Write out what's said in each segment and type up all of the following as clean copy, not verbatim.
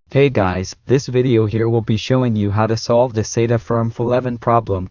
Hey guys, this video here will be showing you how to solve the SATAFIRM S11 problem.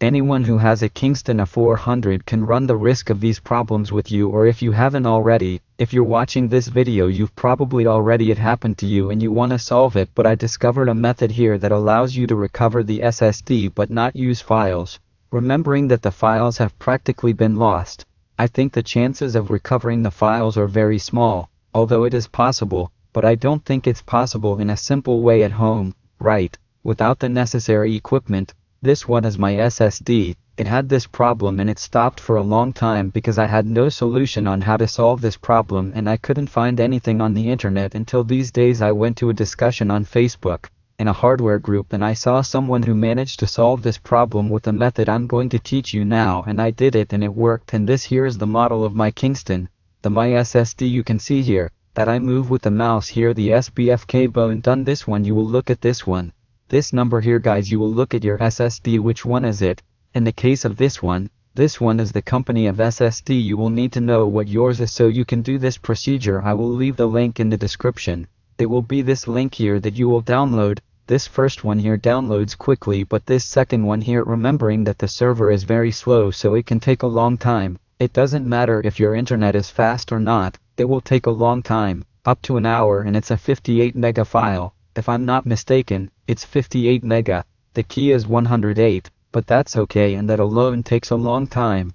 Anyone who has a Kingston A400 can run the risk of these problems with you, or if you haven't already, if you're watching this video you've probably already it happened to you and you want to solve it, but I discovered a method here that allows you to recover the SSD but not use files. Remembering that the files have practically been lost, I think the chances of recovering the files are very small, although it is possible. But I don't think it's possible in a simple way at home, right, without the necessary equipment. This one is my SSD. It had this problem and it stopped for a long time because I had no solution on how to solve this problem, and I couldn't find anything on the internet until these days I went to a discussion on Facebook in a hardware group and I saw someone who managed to solve this problem with the method I'm going to teach you now, and I did it and it worked. And this here is the model of my Kingston, my SSD. You can see here that I move with the mouse here the SBF cable, and done this one you will look at this one. This number here guys, you will look at your SSD, which one is it. In the case of this one is the company of SSD. You will need to know what yours is so you can do this procedure. I will leave the link in the description. It will be this link here that you will download. This first one here downloads quickly, but this second one here, remembering that the server is very slow so it can take a long time. It doesn't matter if your internet is fast or not. It will take a long time, up to an hour, and it's a 58 mega file. If I'm not mistaken, it's 58 mega. The key is 108, but that's okay, and that alone takes a long time.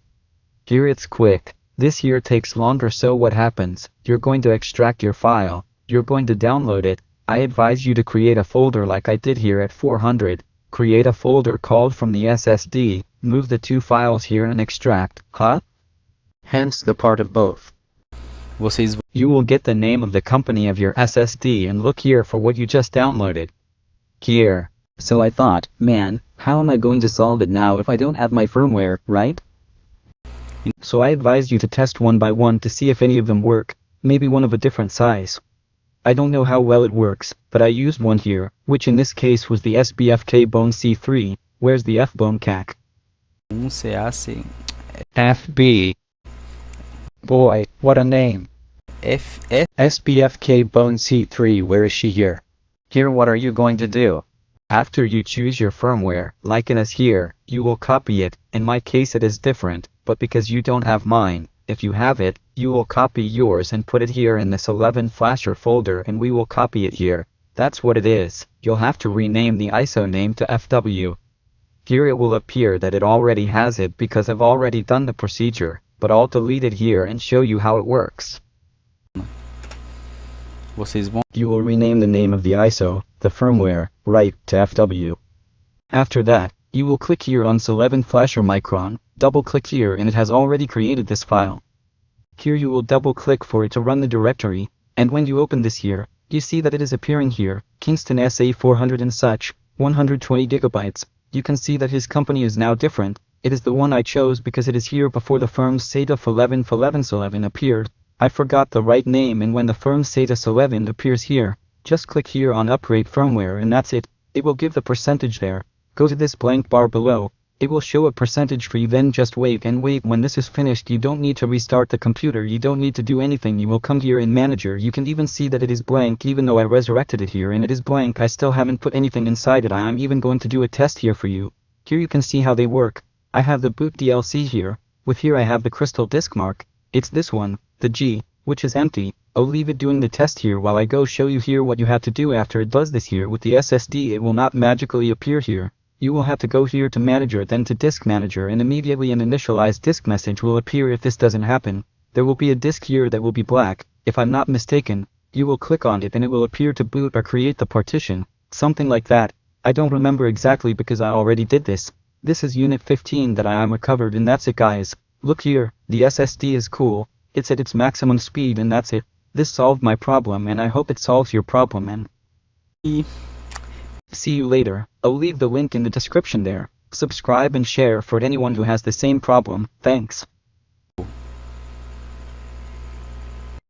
Here it's quick. This here takes longer. So what happens? You're going to extract your file. You're going to download it. I advise you to create a folder like I did here at 400. Create a folder called from the SSD. Move the two files here and extract. Hence the part of both. You will get the name of the company of your SSD and look here for what you just downloaded. Here. So I thought, man, how am I going to solve it now if I don't have my firmware, right? So I advise you to test one by one to see if any of them work, maybe one of a different size. I don't know how well it works, but I used one here, which in this case was the SBF K-Bone C3. Where's the F-Bone CAC? FB. Boy, what a name. SBF K-Bone C3, where is she here? Here, what are you going to do? After you choose your firmware, like it is here, you will copy it. In my case it is different, but because you don't have mine, if you have it, you will copy yours and put it here in this 11 flasher folder, and we will copy it here. That's what it is. You'll have to rename the ISO name to FW. Here it will appear that it already has it because I've already done the procedure, but I'll delete it here and show you how it works. You will rename the name of the ISO, the firmware, right, to FW. After that, you will click here on 11 flasher micron, double click here, and it has already created this file. Here you will double click for it to run the directory, and when you open this here, you see that it is appearing here, Kingston SA400 and such, 120 gigabytes. You can see that his company is now different. It is the one I chose because it is here before the firm's SATA S11 appeared. I forgot the right name, and when the firm's SATA S11 appears here, just click here on upgrade firmware and that's it. It will give the percentage there. Go to this blank bar below. It will show a percentage for you, then just wait and wait. When this is finished, you don't need to restart the computer, you don't need to do anything. You will come here in manager. You can even see that it is blank. Even though I resurrected it here and it is blank, I still haven't put anything inside it. I am even going to do a test here for you. Here you can see how they work. I have the boot DLC here. With here I have the crystal disk mark. It's this one, the G, which is empty. I'll leave it doing the test here while I go show you here what you have to do after it does this here. With the SSD it will not magically appear here. You will have to go here to manager, then to disk manager, and immediately an initialized disk message will appear. If this doesn't happen, there will be a disk here that will be black. If I'm not mistaken, you will click on it and it will appear to boot or create the partition, something like that. I don't remember exactly because I already did this. This is unit 15 that I am recovered, and that's it guys. Look here, the SSD is cool. It's at its maximum speed, and that's it. This solved my problem, and I hope it solves your problem, and see you later. I'll leave the link in the description there. Subscribe and share for anyone who has the same problem. Thanks.